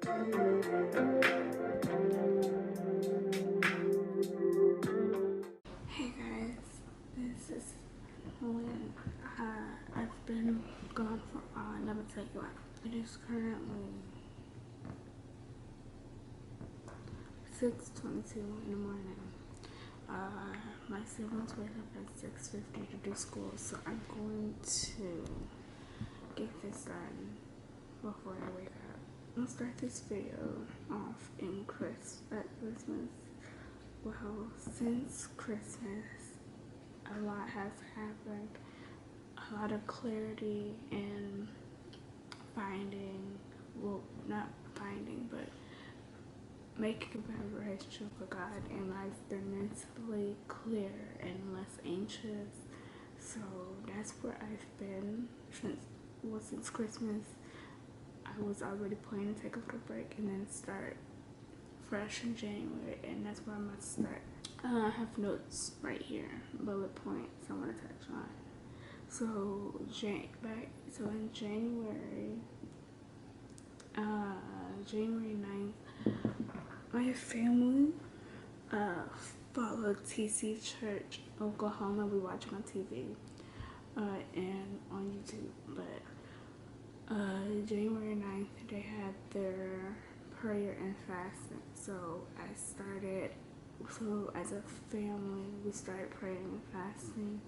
Hey guys, this is when I've been gone for a while. I never tell you why. It is currently 6:22 in the morning. My siblings wake up at 6:50 to do school, so I'm going to get this done before I wake up. I'll start this video off at Christmas. Well, since Christmas, a lot has happened. A lot of clarity in not finding, but making a better relationship with God, and I've been mentally clear and less anxious. So that's where I've been since Christmas. I was already planning to take a little break and then start fresh in January, and that's where I'm about to start. I have notes right here, bullet points I want to touch on. So in January 9th, my family followed TC Church Oklahoma. We watch it on TV and on YouTube. But January 9th, they had their prayer and fasting. So as a family, we started praying and fasting.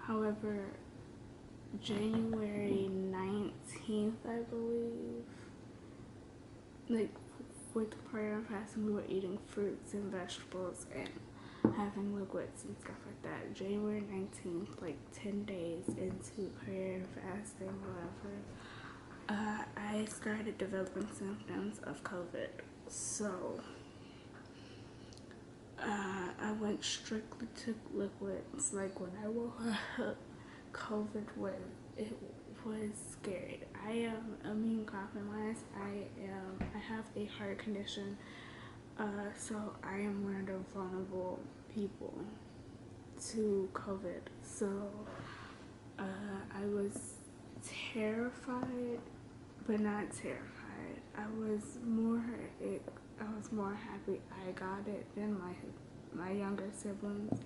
However, January 19th, I believe, with the prayer and fasting, we were eating fruits and vegetables and having liquids and stuff like that. January 19th, 10 days into prayer and fasting, whatever, I started developing symptoms of COVID. So I went strictly to liquids. When I woke up, COVID was scary. I am immune compromised. I have a heart condition, so I am one of the vulnerable people to COVID. So I was terrified, but not terrified. I was more happy I got it than my younger siblings.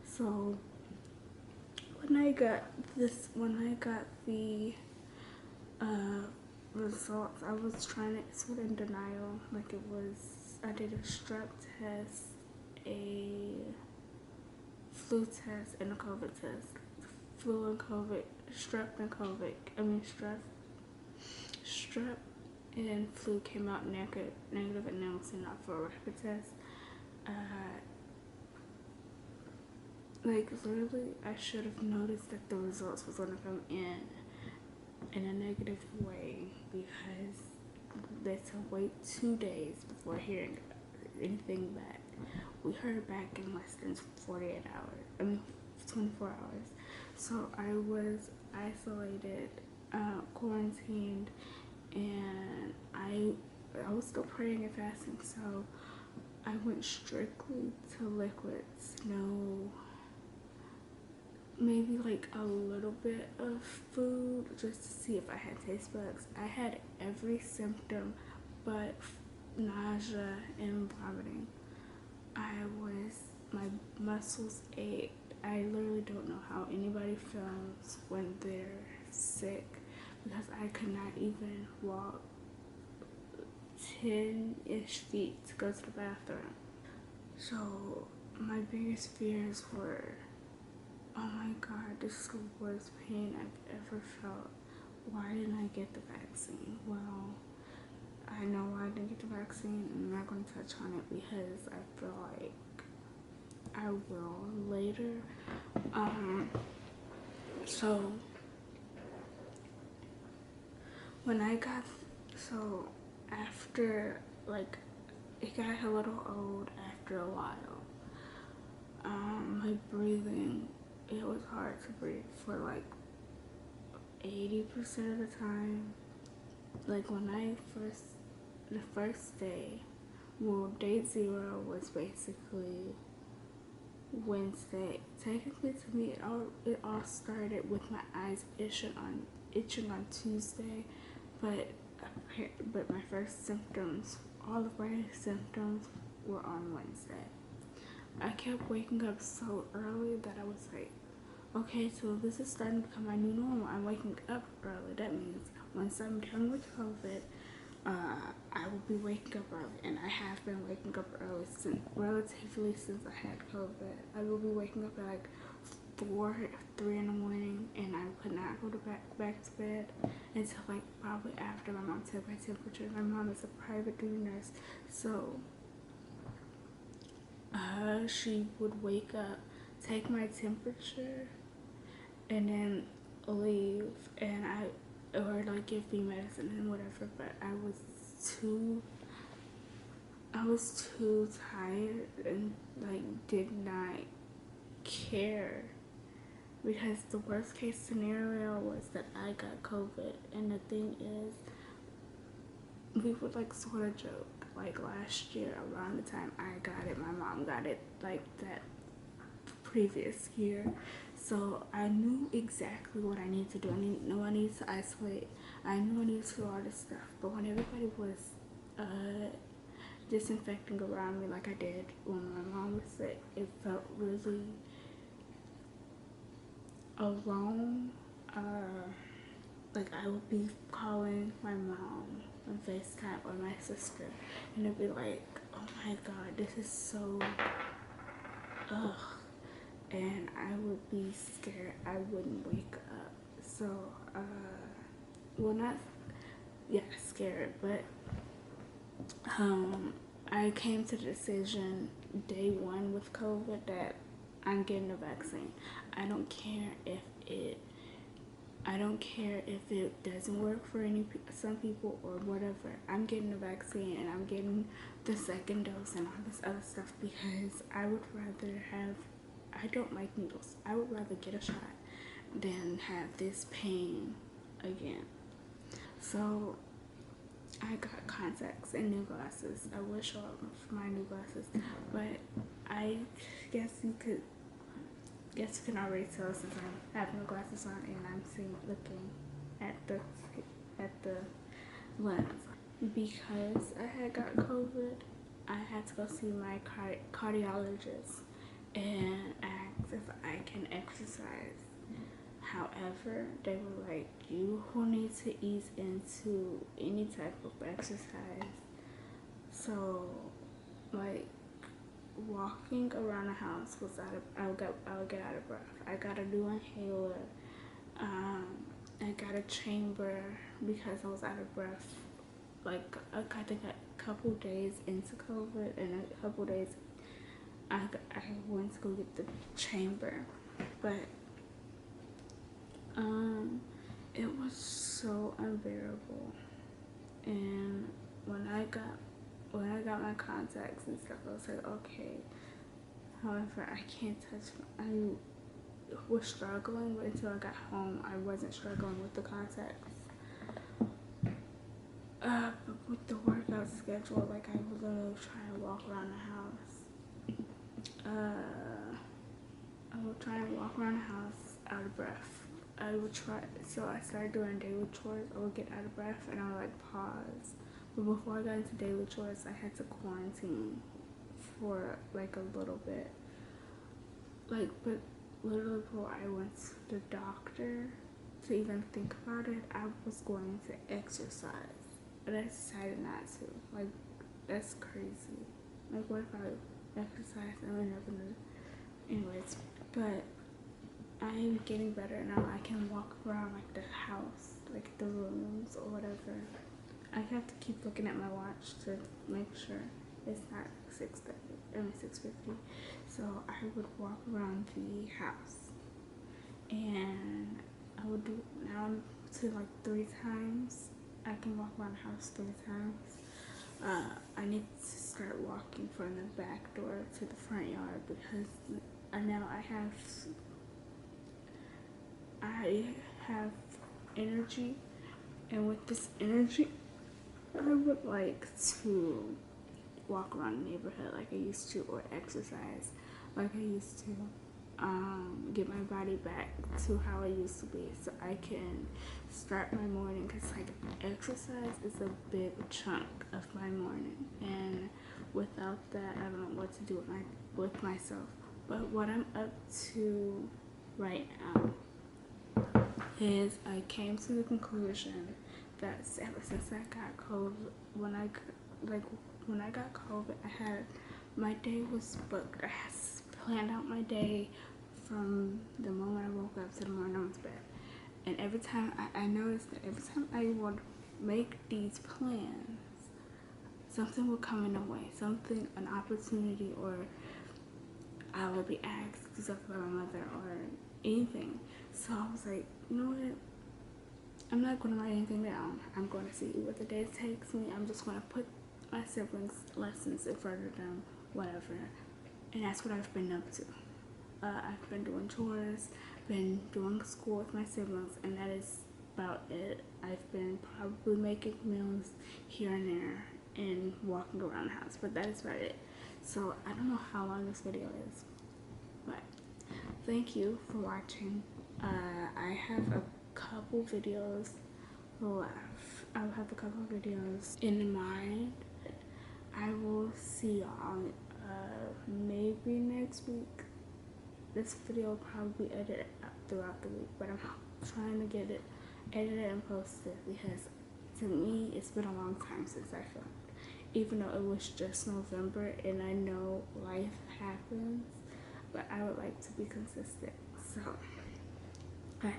So when I got the results, I was trying to sort of in denial. I did a strep test, a flu test, and a COVID test. Flu and COVID, strep and COVID. Strep and flu came out negative, and then was sent out for a rapid test. Literally, I should have noticed that the results was gonna come in a negative way, because they had to wait 2 days before hearing anything back. We heard back in less than 24 hours. So I was isolated, quarantined, and I was still praying and fasting. So I went strictly to liquids. No, maybe a little bit of food just to see if I had taste buds. I had every symptom but nausea and vomiting. My muscles ached. I literally don't know how anybody feels when they're sick, because I could not even walk 10-ish feet to go to the bathroom. So my biggest fears were, oh my God, this is the worst pain I've ever felt. Why didn't I get the vaccine? Well, I know why I didn't get the vaccine, and I'm not going to touch on it because I feel like I will later. So when I got, after, it got a little old after a while. My breathing, it was hard to breathe for 80% of the time. When the first day, day 0 was basically Wednesday. Technically, to me, it all started with my eyes itching on Tuesday, but but my first symptoms, all of my symptoms were on Wednesday. I kept waking up so early that I was like, okay, so this is starting to become my new normal. I'm waking up early. That means once I'm done with COVID, I will be waking up early, and I have been waking up early relatively since I had COVID. I will be waking up at like 3 in the morning, and I could not go back to bed until like probably after my mom took my temperature. My mom is a private duty nurse, so she would wake up, take my temperature, and then leave, and or like give me medicine and whatever. But I was too tired and like did not care, because the worst case scenario was that I got COVID. And the thing is, we would like sort of joke, like last year around the time I got it, my mom got it like that previous year. So I knew exactly what I needed to do. I needed to isolate. I knew I needed to do all this stuff. But when everybody was disinfecting around me like I did when my mom was sick, it felt really alone. Like I would be calling my mom on FaceTime or my sister, and it'd be like, oh my god, this is so ugh. And I would be scared I wouldn't wake up. So, well, not, yeah, scared, but, I came to the decision day one with COVID that I'm getting a vaccine. I don't care if it doesn't work for some people or whatever. I'm getting a vaccine, and I'm getting the second dose and all this other stuff, because I would rather have, I don't like needles. I would rather get a shot than have this pain again. So I got contacts and new glasses. I will show up for my new glasses, but I guess you can already tell since I have no glasses on and I'm looking at the lens. Because I had got COVID, I had to go see my cardiologist and ask if I can exercise. However, they were like, you will need to ease into any type of exercise. So, like, walking around the house was I would get out of breath. I got a new inhaler. I got a chamber because I was out of breath. Like, I think a couple days into COVID, and a couple days I went to go get the chamber, but it was so unbearable. And when I got my contacts and stuff, I was like, okay. However, I can't touch. I was struggling, but until I got home, I wasn't struggling with the contacts. But with the workout schedule, like I would literally try and walk around the house. I would try and walk around the house out of breath. I would try, so I started doing daily chores. I would get out of breath and I would like pause. But before I got into daily chores, I had to quarantine for like a little bit. Like, but literally before I went to the doctor to even think about it, I was going to exercise. But I decided not to. Like, that's crazy. Like, what if I exercise and I'm never gonna, anyways. But I'm getting better now. I can walk around like the house, like the rooms or whatever. I have to keep looking at my watch to make sure it's not 6:50. So I would walk around the house, and I would do now to like 3 times. I can walk around the house 3 times. I need to start walking from the back door to the front yard, because now I have energy, and with this energy, I would like to walk around the neighborhood like I used to, or exercise like I used to. get my body back to how it used to be, so I can start my morning. Because like exercise is a big chunk of my morning, and without that, I don't know what to do with myself. But what I'm up to right now is I came to the conclusion that ever since I got COVID, when I got COVID, my day was booked. I had planned out my day from the moment I woke up to the moment I went to bed. And every time I noticed that every time I would make these plans, something would come in the way, an opportunity, or I would be asked to do something by my mother or anything. So I was like, you know what? I'm not going to write anything down. I'm going to see what the day takes me. I'm just going to put my siblings' lessons in front of them, whatever. And that's what I've been up to. I've been doing chores, been doing school with my siblings, and that is about it. I've been probably making meals here and there and walking around the house, but that is about it. So I don't know how long this video is, but thank you for watching. I have a couple videos left. I'll have a couple videos in mind. I will see y'all maybe next week. This video will probably be edited throughout the week, but I'm trying to get it edited and posted because to me it's been a long time since I filmed. Even though it was just November and I know life happens, but I would like to be consistent. So, alright.